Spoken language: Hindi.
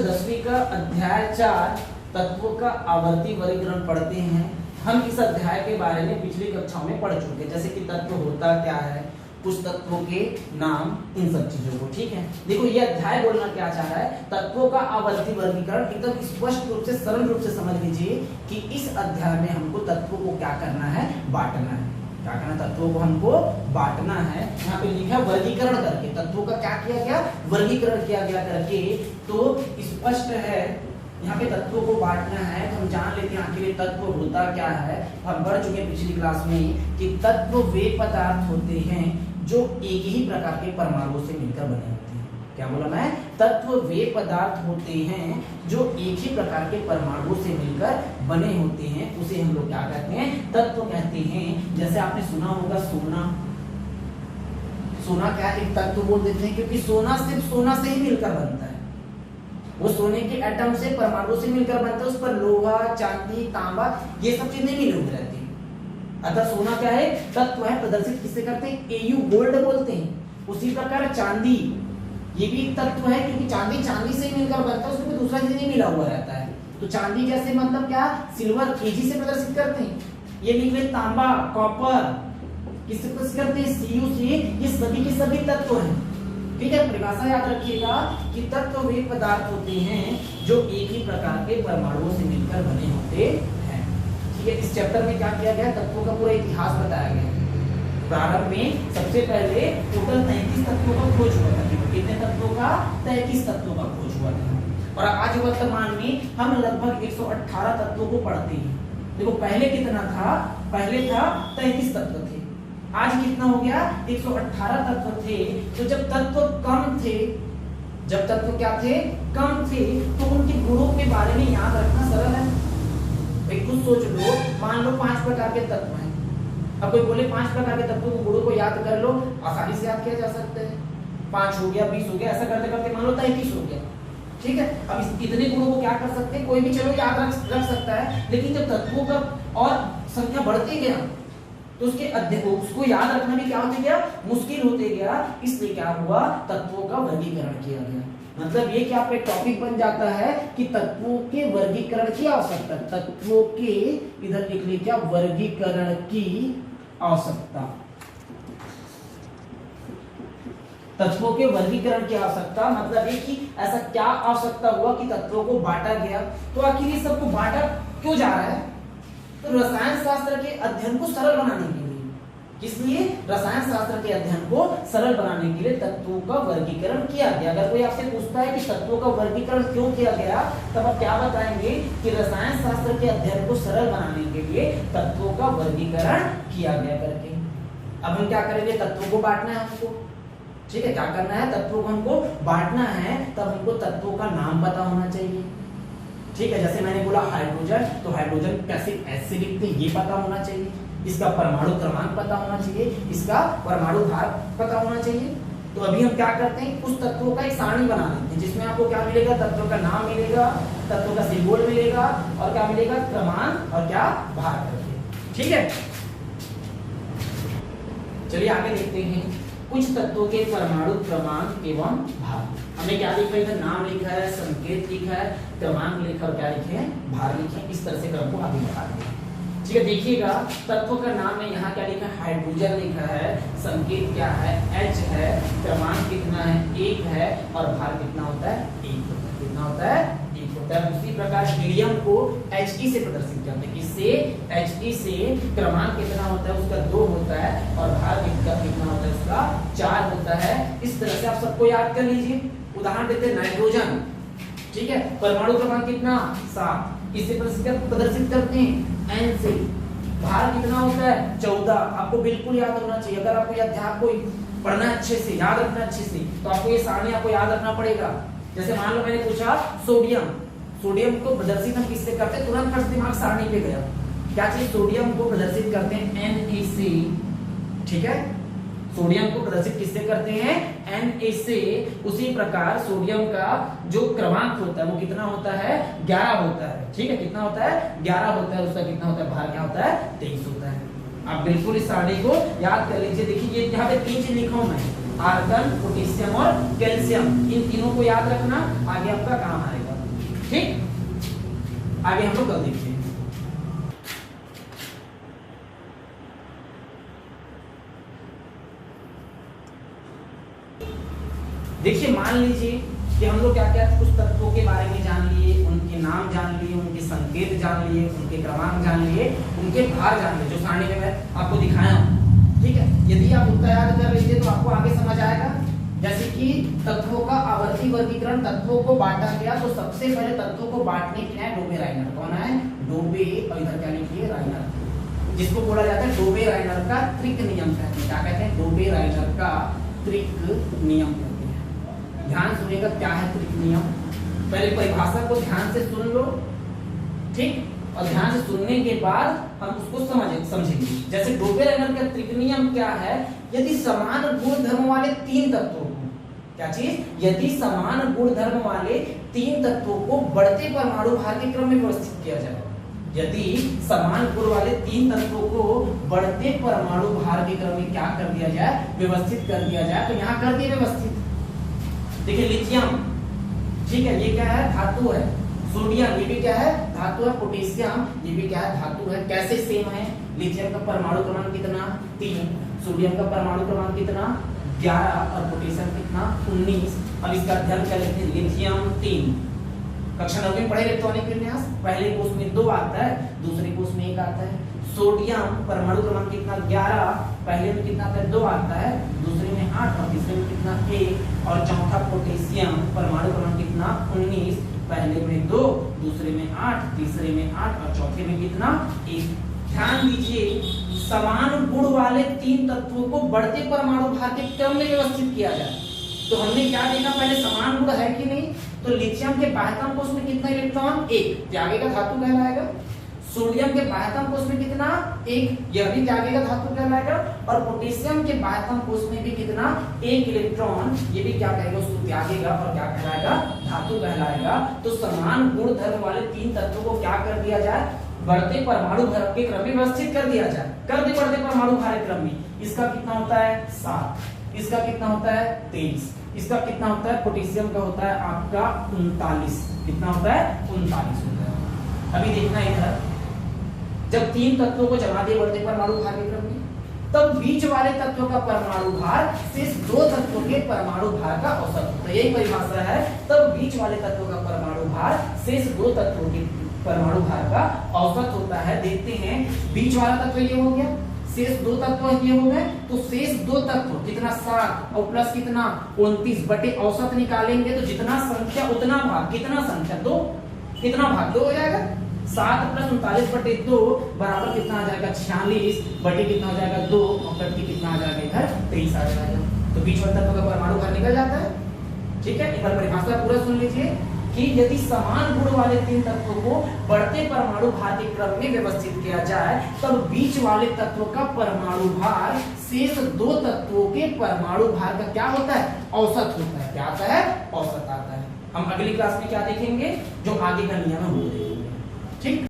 10वीं का अध्याय 4 तत्वों का आवर्ती वर्गीकरण पढ़ते हैं। हम इस अध्याय के बारे में पिछली कक्षाओं में पढ़ चुके हैं, जैसे कि तत्व होता क्या है, कुछ तत्वों के नाम, इन सब चीजों को। ठीक है, देखो ये अध्याय बोलना क्या चाह रहा है, तत्वों का आवर्ती वर्गीकरण। एकदम स्पष्ट रूप से, सरल रूप से समझ लीजिए कि इस अध्याय में हमको तत्वों को क्या करना है, बांटना है। क्या करना, तत्वों को हमको बांटना है। यहाँ पे लिखा है वर्गीकरण करके, तत्वों का क्या किया गया, वर्गीकरण किया गया करके। तो स्पष्ट है यहाँ पे तत्वों को बांटना है। तो हम जान लेते हैं आखिर तत्व होता क्या है। हम पढ़ चुके पिछली क्लास में कि तत्व वे पदार्थ होते हैं जो एक ही प्रकार के परमाणुओं से मिलकर बने होते हैं। क्या बोला मैं, तत्व वे पदार्थ होते हैं जो एक ही प्रकार के परमाणुओं से मिलकर बने होते हैं, उसे हम लोग क्या कहते हैं, तत्व कहते हैं। जैसे आपने सुना होगा सोना, सोना क्या एक तत्व बोल देते हैं, क्योंकि सोना सिर्फ सोना से ही मिलकर बनता है। वो सोने के एटम से, परमाणु से मिलकर बनता है। उस पर लोहा, चांदी, तांबा ये सब चीजें मिली हुई रहती है। अतः सोना क्या है, तत्व है। प्रदर्शित किससे करते हैं, Au गोल्ड बोलते हैं। उसी प्रकार चांदी ये भी एक तत्व है, क्योंकि चांदी चांदी से मिलकर बनता है, उसमें दूसरा चीज नहीं मिला हुआ रहता है। तो चांदी कैसे, मतलब क्या, सिल्वर, Ag से प्रदर्शित करते हैं। ये निकले तांबा, कॉपर, किससे प्रदर्शित करते हैं, Cu से। ये सभी के सभी तत्व हैं। ठीक है, परिभाषा याद रखिएगा कि तत्व वे पदार्थ होते हैं जो एक ही प्रकार के परमाणुओं से मिलकर बने होते हैं। ठीक है, इस चैप्टर में क्या किया गया, तत्वों का पूरा इतिहास बताया गया। प्रारंभ में सबसे पहले टोटल 33 तत्वों का खोज हुआ था। कितने तत्वों का, 33 तत्वों का खोज हुआ था। और आज वर्तमान में हम लगभग 118 तत्वों को पढ़ते हैं। देखो पहले कितना था, पहले था 33 तत्व थे, आज कितना हो गया, 118 तत्व थे। तो जब तत्व कम थे, जब तत्व क्या थे, कम थे, तो उनके गुणों के बारे में याद रखना सरल है। भाई खुद सोच लो, मान लो 5 प्रकार के तत्व हैं। अब कोई बोले 5 प्रकार के तत्वों को, गुणों को याद कर लो, आसानी से याद किया जा सकता है। 5 हो गया, 20 हो गया, ऐसा करते करते मान लो 33 हो गया। ठीक है, अब इस इतने गुणों को क्या कर सकते हैं, कोई भी चलो याद रख सकता है। लेकिन जब तत्वों का और संख्या बढ़ती गया तो उसको याद रखना भी क्या होते गया, मुश्किल होते गया। इसलिए क्या हुआ, तत्वों का वर्गीकरण किया गया। मतलब ये क्या, पे टॉपिक बन जाता है कि तत्वों के वर्गीकरण की आवश्यकता, तत्वों के, इधर लिख लीजिए क्या, वर्गीकरण की आवश्यकता। तत्वों के वर्गीकरण की आवश्यकता मतलब ये कि ऐसा क्या आवश्यकता हुआ कि तत्वों को बांटा गया। तो आखिर ये सबको बांटा क्यों जा रहा है, तो रसायन शास्त्र के अध्ययन को सरल बनाने के लिए। इसलिए रसायन शास्त्र के अध्ययन को सरल बनाने के लिए तत्वों का वर्गीकरण किया गया। अगर कोई आपसे पूछता है कि तत्वों का वर्गीकरण क्यों किया गया, तब आप क्या बताएंगे कि रसायन शास्त्र के अध्ययन को सरल बनाने के लिए तत्वों का वर्गीकरण किया गया करके। अब हम क्या करेंगे, तत्वों को बांटना है हमको। ठीक है, क्या करना है, तत्वों को हमको बांटना है। तब हमको तत्वों का नाम पता होना चाहिए। ठीक है, जैसे मैंने बोला हाइड्रोजन, तो हाइड्रोजन कैसे ऐसे लिखते हैं ये पता होना चाहिए। इसका परमाणु क्रमांक पता होना चाहिए, इसका परमाणु भार पता होना चाहिए। तो अभी हम क्या करते हैं, कुछ तत्वों का एक सारणी बना लेते हैं, जिसमें आपको क्या मिलेगा, तत्वों का नाम मिलेगा, तत्वों का सिंबल मिलेगा, और क्या मिलेगा, क्रमांक और क्या, भार करके। ठीक है, चलिए आगे देखते हैं कुछ तत्वों के परमाणु क्रमांक एवं भार। हमने क्या लिखा है, नाम लिखा है, संकेत लिखा है, क्रमांक लिखा और क्या लिखे हैं, भार लिखे हैं। इस तरह से क्रम को आगे बढ़ा देंगे। ठीक है, देखिएगा तत्व का नाम में यहाँ क्या लिखा है, हाइड्रोजन लिखा है, संकेत क्या है, H है, क्रमांक कितना है, 1 है, और भार कितना होता है, 1 होता है। कितना होता है, 1 होता है। उसी प्रकार हीलियम को He से प्रदर्शित करते हैं। किससे, He से। क्रमांक कितना होता है उसका, 2 होता है, और भार कितना होता है उसका, 4 होता है। इस तरह से आप सबको याद कर लीजिए। उदाहरण देते हैं नाइट्रोजन। ठीक है, परमाणु क्रमांक कितना, 7, इसे प्रदर्शित करते हैं N से। भार कितना होता है, 14। आपको बिल्कुल याद होना चाहिए। अगर आपको यह अध्याय को पढ़ना है अच्छे से, याद रखना अच्छे से, तो आपको ये सारणी आपको याद रखना पड़ेगा। जैसे मान लो मैंने पूछा सोडियम, सोडियम को प्रदर्शित हम किससे करते हैं, तुरंत फर्स्ट दिमाग सारणी पे गया। क्या चीज, सोडियम को प्रदर्शित करते हैं Na से। ठीक है, सोडियम को प्रदर्शित किससे करते हैं, Na से। उसी प्रकार सोडियम का जो क्रमांक होता है वो कितना होता है, 11 होता है। ठीक है, कितना होता है, 11 होता है। उसका कितना होता है, भार क्या होता है, 23 होता है। आप बिल्कुल इस सारणी को याद कर लीजिए। देखिए ये यहाँ पे 3 चीज लिखा हूं मैं, आर्गन, पोटेशियम और कैल्शियम। इन तीनों को याद रखना, आगे आपका काम आएगा। ठीक, आगे हम लोग कल देखते हैं। देखिए मान लीजिए कि हम लोग क्या क्या कुछ तत्वों के बारे में जान लिए, उनके नाम जान लिए, उनके संकेत जान लिए, उनके क्रमांक जान लिए, उनके भार जान लिए, जो सारणी में मैं आपको दिखाया हूं। ठीक है, यदि आप उत्तर याद कर लीजिए तो आपको आगे समझ आएगा। जैसे कि तत्वों का आवर्ती वर्गीकरण, तत्वों को बांटा गया, तो सबसे पहले तत्वों को बांटने के लिए डोबे राइनर। कौन है? डोबे, और इधर क्या लिखिए? राइनर, जिसको बोला जाता है डोबे राइनर का त्रिक नियम कहते हैं। क्या कहते हैं? डोबे राइनर का त्रिक नियम कहते हैं। ध्यान सुनिएगा क्या है त्रिक नियम। पहले परिभाषा को ध्यान से सुन लो, ठीक, और ध्यान से सुनने के बाद हम उसको समझेंगे। जैसे डोबे राइनर का त्रिक नियम क्या है? यदि समान गुण धर्म वाले तीन तत्वों को, क्या चीज? यदि समान गुण धर्म वाले तीन तत्वों को बढ़ते परमाणु भार के क्रम में व्यवस्थित किया जाए, यदि समान गुण वाले तीन तत्वों को बढ़ते परमाणु भार के क्रम में क्या कर दिया जाए? व्यवस्थित कर दिया जाए। तो यहाँ कर दिया व्यवस्थित। देखिए लिथियम, ठीक है, ये क्या है? धातु है। सोडियम, ये भी क्या है? धातु है। पोटेशियम, ये भी क्या है? धातु है। कैसे सेम है? लिथियम का परमाणु क्रमांक कितना? 3। सोडियम का परमाणु क्रमांक कितना? 11। और पोटेशियम कितना? 19। अब इसका अध्ययन कर लेते हैं। लिथियम 3, कक्षा 9 में पढ़े इलेक्ट्रॉनिक विन्यास। पहले कोर्स में 2 आता है, दूसरे कोर्स में 1 आता है। सोडियम परमाणु क्रमांक कितना? 11। पहले में कितना आता है? 2 आता है, दूसरे में 8 और तीसरे में कितना? 1। और चौथा पोटेशियम परमाणु क्रमांक कितना? 19। पहले में 2, दूसरे में 8, तीसरे में 8 और चौथे में कितना? 1। ध्यान दीजिए, समान गुण वाले तीन तत्वों को बढ़ते परमाणु भार के क्रम में व्यवस्थित किया जाए। तो हमने क्या देखा? पहले समान गुण है कि नहीं? तो लिथियम के बाह्यतम कोश में कितना इलेक्ट्रॉन? 1, त्यागे का धातु कहलाएगा। सोडियम के बाह्यतम कोश में कितना? 1, यह भी त्यागे का धातु कहलाएगा। और पोटेशियम के बाह्यतम कोश में भी कितना? 1 इलेक्ट्रॉन, ये भी क्या कहेगा? उसको त्यागेगा और क्या कहलाएगा? धातु कहलाएगा। तो समान गुण धर्म वाले तीन तत्वों को क्या कर दिया जाए? बढ़ते परमाणु भार के क्रम में व्यवस्थित कर दिया जाए। कर दे बढ़ते परमाणु भार के क्रम में। इसका कितना होता है? 7। इसका कितना होता है? 23। इसका कितना होता है? पोटेशियम का होता है आपका 39। कितना होता है? 39 होता है। अभी देखना इधर, जब तीन तत्वों को जमा दिए बढ़ते परमाणु भार के क्रम में, तब बीच वाले तत्वों का परमाणु भार शेष दो तत्वों के परमाणु भार का औसत होता है। यही परिभाषा है। तब बीच वाले तत्वों का परमाणु भार शेष दो तत्वों के परमाणु भार का औसत होता है। देखते हैं, बीच वाला तत्व ये हो गया, शेष दो तत्व ये हो गए। तो शेष दो तत्व कितना? 7 और प्लस कितना? 29 बटे औसत निकालेंगे तो जितना संख्या उतना भाग। कितना संख्या? 2। कितना भाग? 2 हो जाएगा। 7 प्लस 39 बटे 2 बराबर कितना आ जाएगा? 46 बटे कितना हो जाएगा? 2 और प्रति कितना आ जाएगा? इधर 23 आ जाएगा। तो बीच वाले तत्व का परमाणु भार निकल जाता है। ठीक है, एक बार परिभाषा पूरा सुन लीजिए कि यदि समान गुण वाले तीन तत्वों को बढ़ते परमाणु भार के क्रम में व्यवस्थित किया जाए, तब बीच वाले तत्व का परमाणु भार शेष दो तत्वों के परमाणु भार का क्या होता है? औसत होता है। क्या आता है? औसत आता है। हम अगली क्लास में क्या देखेंगे? जो आगे का नियम है वो देखेंगे। ठीक।